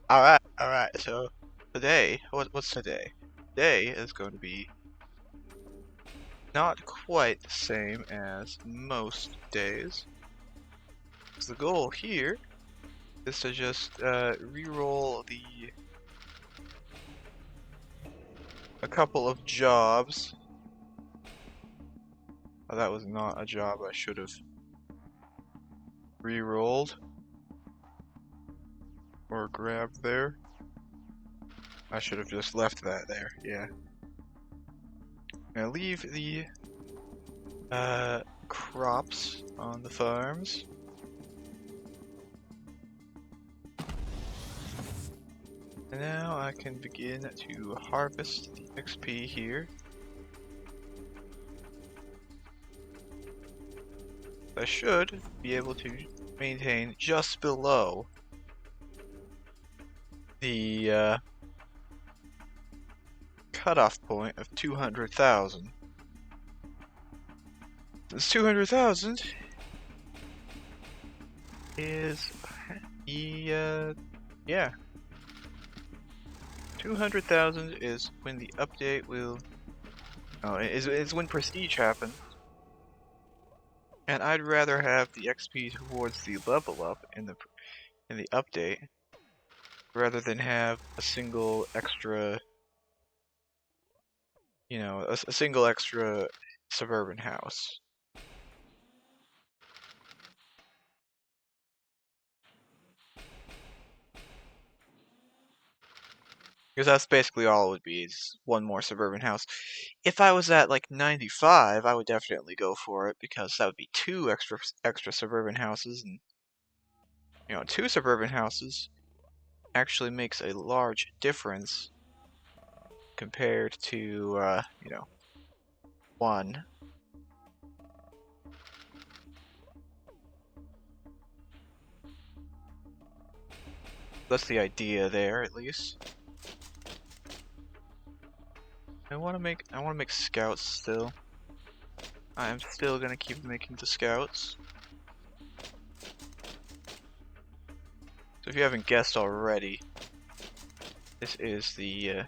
Alright, so today, what's today? Today is going to be not quite the same as most days. So the goal here is to just re-roll a couple of jobs. Oh, that was not a job I should have re-rolled or grabbed there. I should have just left that there, yeah. Now leave the crops on the farms. And now I can begin to harvest the XP here. I should be able to maintain just below the cutoff point of 200,000. This 200,000 is the yeah. 200,000 is when the update will. Oh, is when prestige happens. And I'd rather have the XP towards the level up in the update rather than have a single extra, you know, a single extra suburban house. Because that's basically all it would be, is one more suburban house. If I was at like 95, I would definitely go for it, because that would be two extra suburban houses, and you know, two suburban houses actually makes a large difference compared to you know, one. That's the idea there, at least. I want to make scouts still. I am still gonna keep making the scouts. So if you haven't guessed already, this is the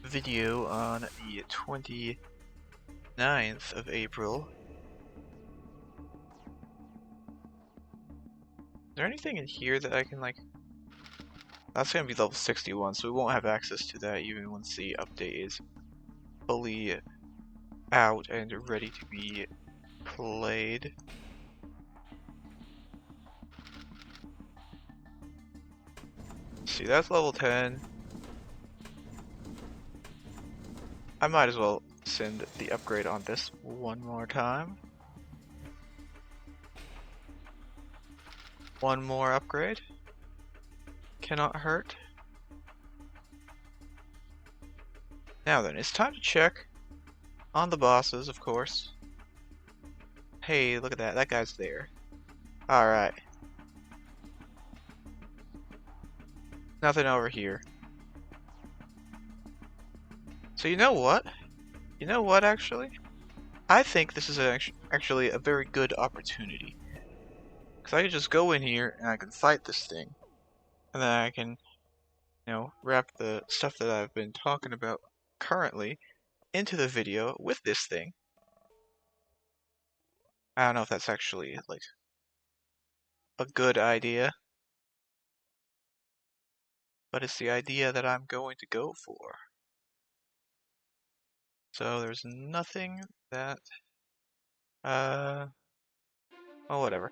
video on the 29th of April. Is there anything in here that I can like? That's gonna be level 61, so we won't have access to that even once the update is fully out and ready to be played. Let's see, that's level 10. I might as well send the upgrade on this one more time. One more upgrade. Cannot hurt. Now then, it's time to check on the bosses, of course. Hey, look at that. That guy's there. Alright. Nothing over here. So you know what? You know what, actually? I think this is actually a very good opportunity. Because I can just go in here and I can fight this thing. And then I can, you know, wrap the stuff that I've been talking about currently into the video with this thing. I don't know if that's actually, like, a good idea. But it's the idea that I'm going to go for. So there's nothing that, well, whatever.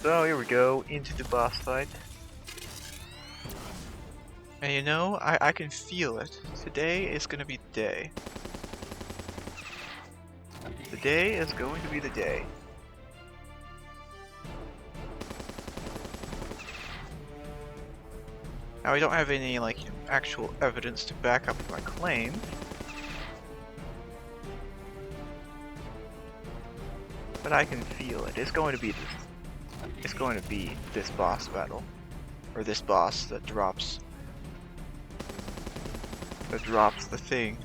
So here we go, into the boss fight. And you know, I can feel it. Today is gonna be the day. The day is going to be the day. Now I don't have any, like, actual evidence to back up my claim. But I can feel it. It's going to be this. It's going to be this boss battle. Or this boss that drops the thing.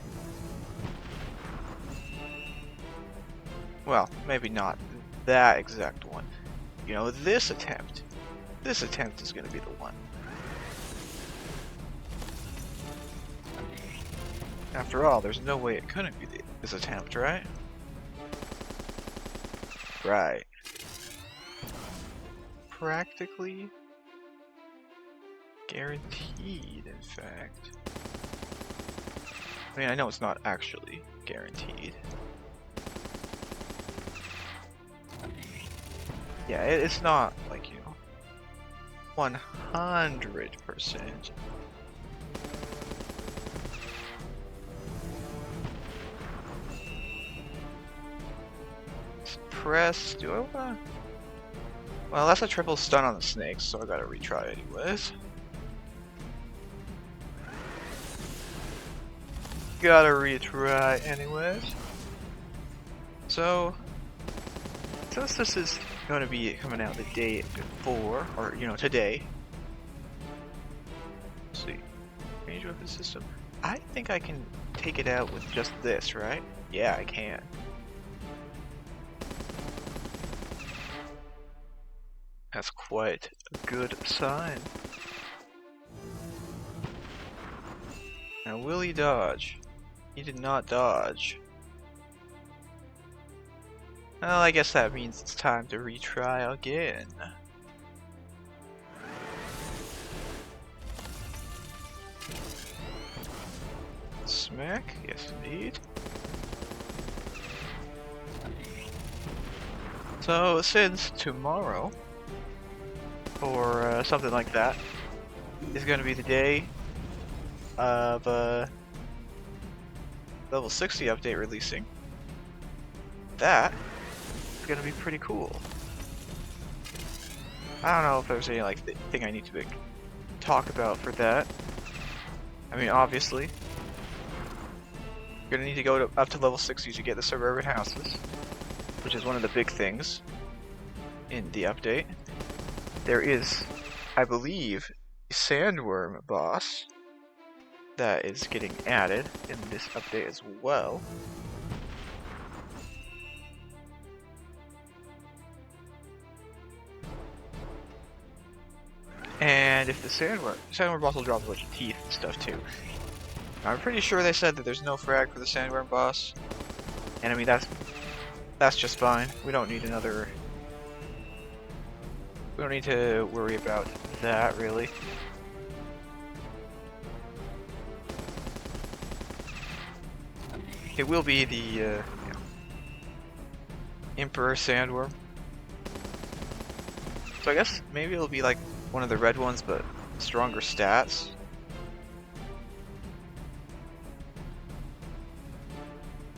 Well, maybe not that exact one. you know, this attempt is going to be the one. After all, there's no way it couldn't be this attempt, right? Right. Practically guaranteed, in fact. I mean, I know it's not actually guaranteed. Yeah, it's not like, you know, 100%. Press. Do I wanna? Well, that's a triple stun on the snakes, so I gotta retry anyways. Gotta retry anyways. So, since this is going to be coming out the day before, or you know, today. Let's see, range weapon system. I think I can take it out with just this, right? Yeah, I can. That's quite a good sign. Now, will he dodge? He did not dodge. Well, I guess that means it's time to retry again. Smack? Yes, indeed. So, since tomorrow, or something like that, is going to be the day of level 60 update releasing, that is going to be pretty cool. I don't know if there's any like thing I need to talk about for that. I mean, obviously, you're going to need to go up to level 60 to get the suburban houses, which is one of the big things in the update. There is, I believe, a sandworm boss that is getting added in this update as well. And if the sandworm boss will drop a bunch of teeth and stuff too. I'm pretty sure they said that there's no frag for the sandworm boss, and I mean that's just fine. We don't need another. We don't need to worry about that really. It will be the you know, Emperor Sandworm. So I guess maybe it'll be like one of the red ones, but stronger stats.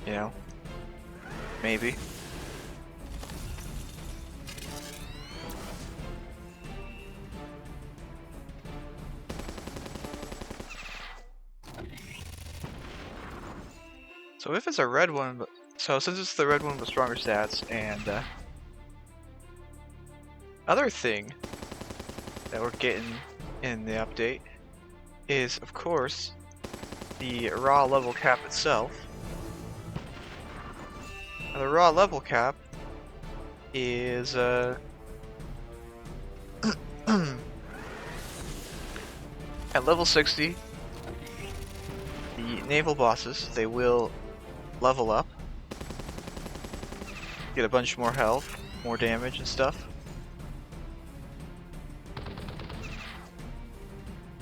You know, maybe. So if it's a red one, so since it's the red one with stronger stats, and other thing that we're getting in the update is, of course, the raw level cap itself. Now, the raw level cap is at level 60. The naval bosses, they will level up, get a bunch more health, more damage and stuff.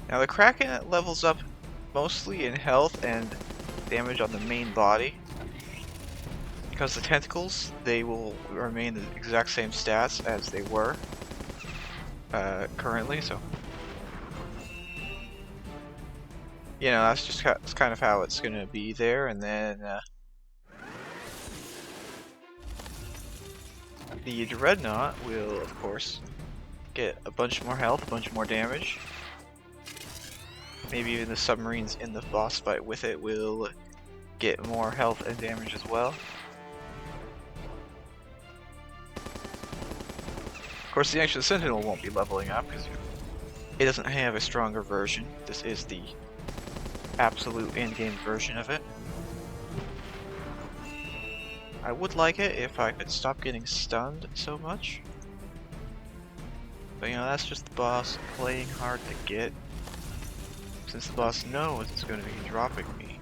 Now the Kraken levels up mostly in health and damage on the main body, because the tentacles, they will remain the exact same stats as they were currently, so you know, that's kind of how it's gonna be there. And then the Dreadnought will, of course, get a bunch more health, a bunch more damage. Maybe even the submarines in the boss fight with it will get more health and damage as well. Of course, the Ancient Sentinel won't be leveling up because it doesn't have a stronger version. This is the absolute in-game version of it. I would like it if I could stop getting stunned so much. But you know, that's just the boss playing hard to get. Since the boss knows it's going to be dropping me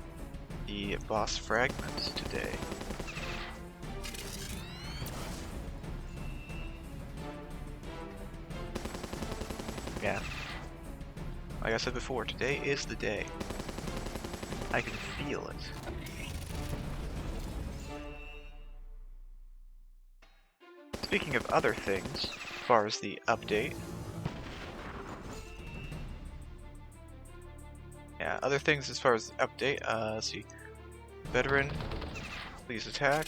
the boss fragments today. Yeah. Like I said before, today is the day. I can feel it. Speaking of other things, as far as the update. Yeah, other things as far as the update, let's see. Veteran, please attack.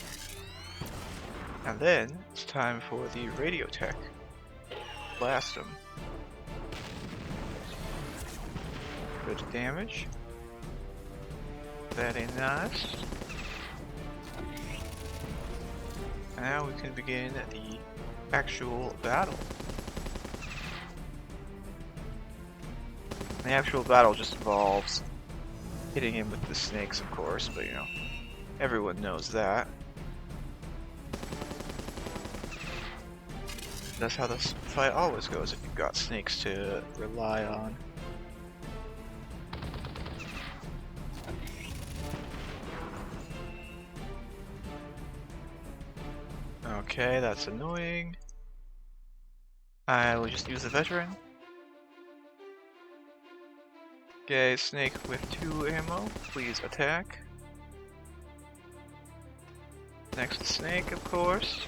And then, it's time for the radio tech. Blast him. Good damage. Very nice. Now we can begin the actual battle. The actual battle just involves hitting him with the snakes, of course, but you know, everyone knows that. That's how this fight always goes if you've got snakes to rely on. Okay, that's annoying. I will just use the veteran. Okay, snake with 2 ammo, please attack. Next snake, of course.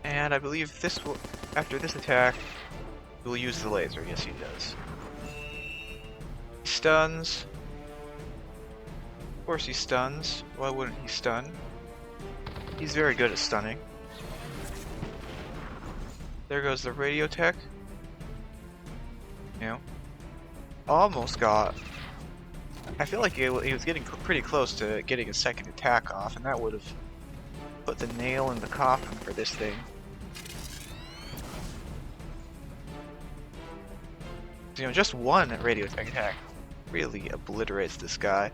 And I believe this will, after this attack, he will use the laser. Yes, he does. Stuns. Of course he stuns. Why wouldn't he stun? He's very good at stunning. There goes the radio tech. You know, almost got. I feel like he was getting pretty close to getting a second attack off, and that would have put the nail in the coffin for this thing. You know, just one radio tech attack really obliterates this guy.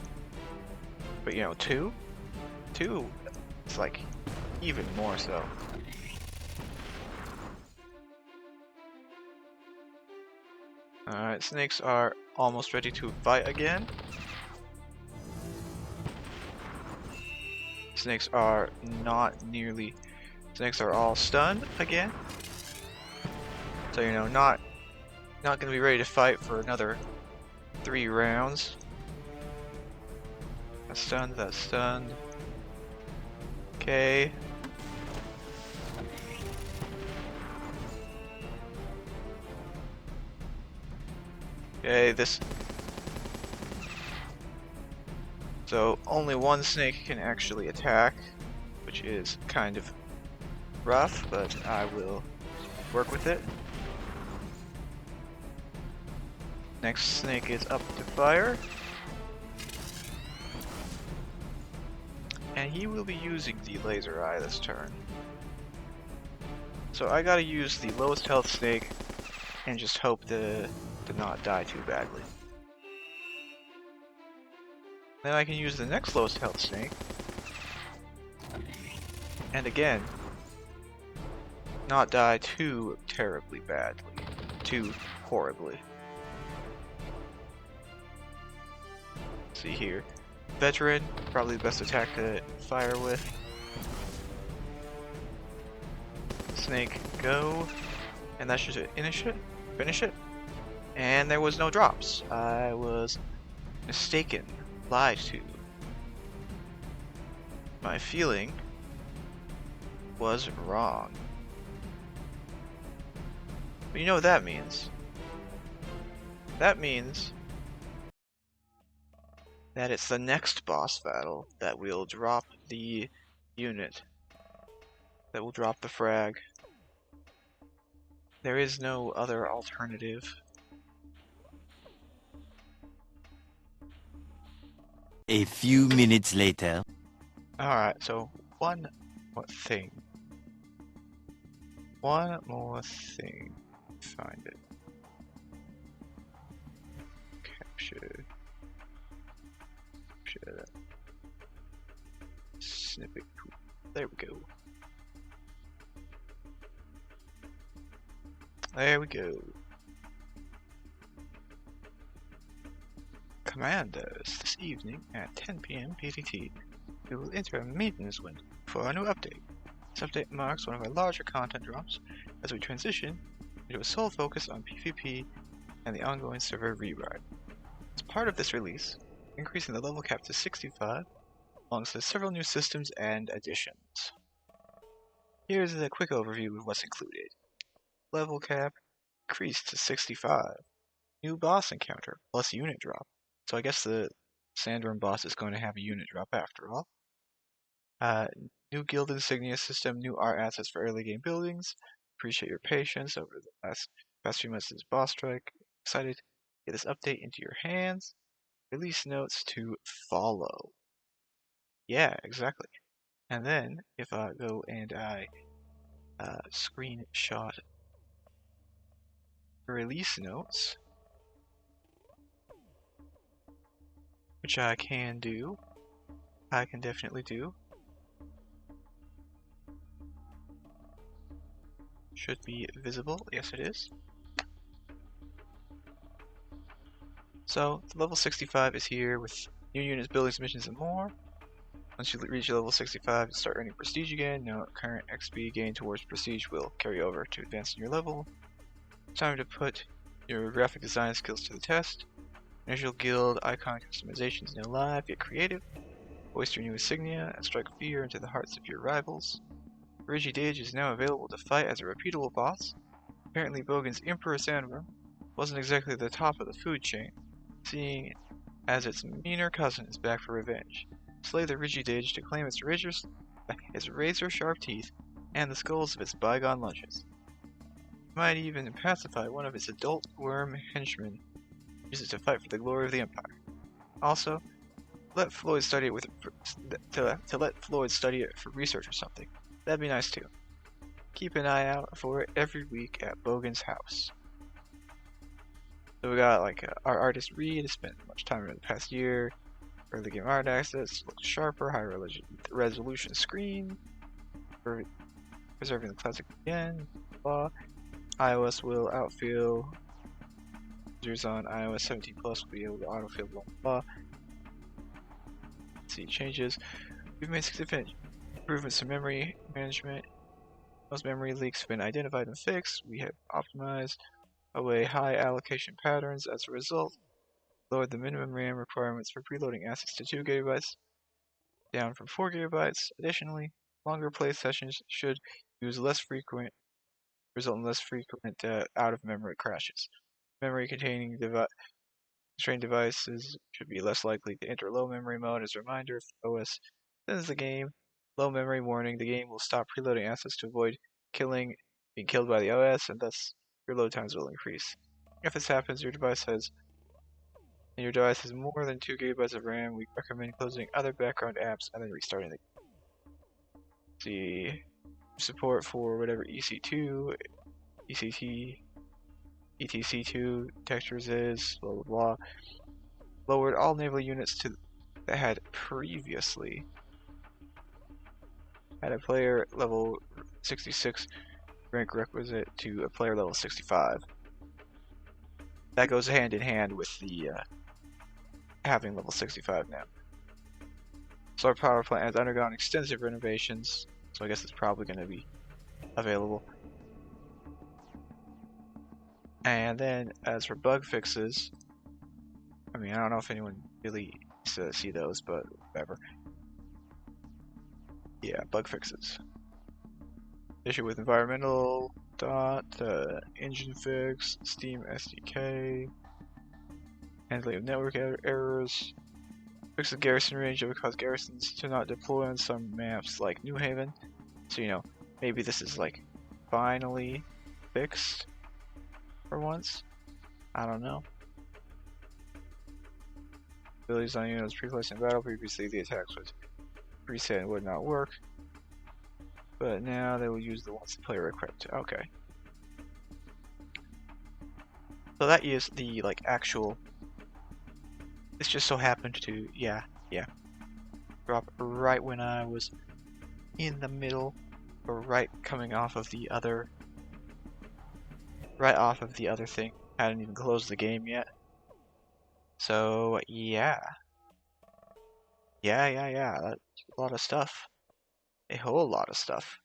But you know, two, it's like even more so. Alright, snakes are almost ready to fight again. Snakes are not nearly... Snakes are all stunned again. So, you know, not gonna be ready to fight for another 3 rounds. That's stunned, that's stunned. Okay. Okay, this... So, only one snake can actually attack, which is kind of rough, but I will work with it. Next snake is up to fire. And he will be using the laser eye this turn. So I gotta use the lowest health snake and just hope to not die too badly. Then I can use the next lowest health snake. And again, not die too terribly badly. Too horribly. Let's see here. Veteran, probably the best attack to fire with. Snake, go. And that should finish it. And there was no drops. I was mistaken. Lied to. My feeling was wrong. But you know what that means? That means that it's the next boss battle that will drop the unit. That will drop the frag. There is no other alternative. A few minutes later. Alright, so one more thing. One more thing. Find it. Capture. Capture that. Snippet. There we go. There we go. Commandos, this evening at 10 p.m. PDT, we will enter a maintenance window for our new update. This update marks one of our larger content drops as we transition into a sole focus on PvP and the ongoing server rewrite. As part of this release, increasing the level cap to 65 alongside several new systems and additions. Here's a quick overview of what's included. Level cap increased to 65. New boss encounter plus unit drop. So I guess the Sandworm boss is going to have a unit drop after all. New guild insignia system, new art assets for early game buildings. Appreciate your patience over the past few months of this boss strike. Excited to get this update into your hands. Release notes to follow. Yeah, exactly. And then if I go and I screenshot the release notes, which I can do, I can definitely do. Should be visible. Yes, it is. So, the level 65 is here with new units, buildings, missions, and more. Once you reach level 65, you start earning prestige again. Now, current XP gained towards prestige will carry over to advancing your level. Time to put your graphic design skills to the test. Initial guild icon customization is now live. Get creative. Hoist your new insignia and strike fear into the hearts of your rivals. Rigidage is now available to fight as a repeatable boss. Apparently Bogan's Emperor Sandworm wasn't exactly the top of the food chain, seeing as its meaner cousin is back for revenge. Slay the Rigidage to claim its razor-sharp teeth and the skulls of its bygone lunches. Might even pacify one of its adult worm henchmen, use it to fight for the glory of the Empire. Also, let Floyd study it let Floyd study it for research or something. That'd be nice too. Keep an eye out for it every week at Bogan's house. So we got like our artist Reed has spent much time over the past year. Early game art access looks sharper, high resolution screen, preserving the classic again. Blah. iOS will outfill. Users on iOS 17 Plus will be able to autofill. Blah blah. Let's see changes. We've made significant improvements to memory management. Most memory leaks have been identified and fixed. We have optimized away high allocation patterns. As a result, lowered the minimum RAM requirements for preloading assets to 2 GB, down from 4 GB. Additionally, longer play sessions should result in less frequent out-of-memory crashes. Memory containing constrained devices should be less likely to enter low memory mode. As a reminder, if the OS sends the game low memory warning, the game will stop preloading assets to avoid being killed by the OS, and thus your load times will increase. If this happens, your device has more than 2 GB of RAM, we recommend closing other background apps and then restarting the game. See support for whatever EC2, ECT, ETC2 textures is, blah blah blah. Lowered all naval units that had previously had a player level 66 rank requisite to a player level 65. That goes hand in hand with the having level 65 now. Solar power plant has undergone extensive renovations, so I guess it's probably going to be available. And then as for bug fixes, I mean, I don't know if anyone really needs to see those, but whatever. Yeah, bug fixes. Issue with environmental engine fix, Steam SDK, handling of network errors, fix the garrison range that would cause garrisons to not deploy on some maps like New Haven. So, you know, maybe this is like finally fixed for once. I don't know. Abilities on units pre-placed in battle. Previously, the attacks was preset and would not work, but now they will use the ones the player equipped. Okay. So that is the like actual. This just so happened to drop right when I was in the middle, or right coming off of the other right off of the other thing. Hadn't even closed the game yet. So yeah, yeah. That's a lot of stuff. A whole lot of stuff.